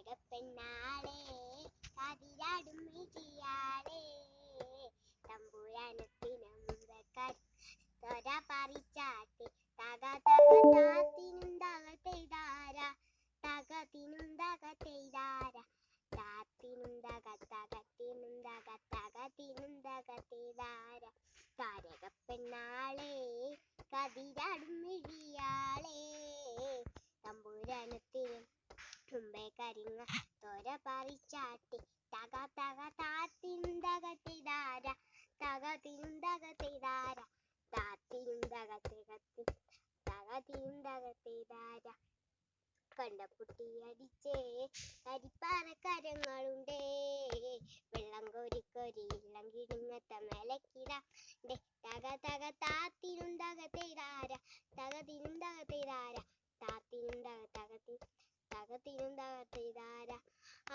താരകപ്പെണ്ണാളെ കതിരാടും മിഴിയാളെ തമ്പുരാനത്തിന് മുമ്പക്കാർ തൊര പറിച്ചാട്ടെ തക തക താത്തിനുണ്ടകത്തെയ്താര തകത്തിനുണ്ടകത്തെയ്താര താത്തിനുണ്ടകത്തകത്തിനുണ്ടകത്തകത്തിനുണ്ടകത്തെയ്താര താരകപ്പെണ്ണാളെ കതിരാടും മിഴിയാളെ തമ്പുരാനത്തിന് മുമ്പേ കരിങ്ങ തൊര പറിച്ചാട്ടി തക തക താത്തിനുണ്ടകത്തെയ്താര തകത്തിനുണ്ടകത്തെയ്താര തകത്തിനുണ്ടകത്തെയ്താര കണ്ടപുട്ടിയടിച്ചേ കരിപ്പാറക്കരങ്ങളുണ്ടേ വെള്ളം കോരിക്കോരി ഇള്ളം കിടുങ്ങത്ത മേലക്കിടണ്ടേ തക തക താത്തിനുണ്ടകത്തെയ്താര തകത്തിനുണ്ടകത്തെയ്താര താത്തിനുണ്ടകത്തകത്തിനുണ്ടകത്തെയ്താര ആ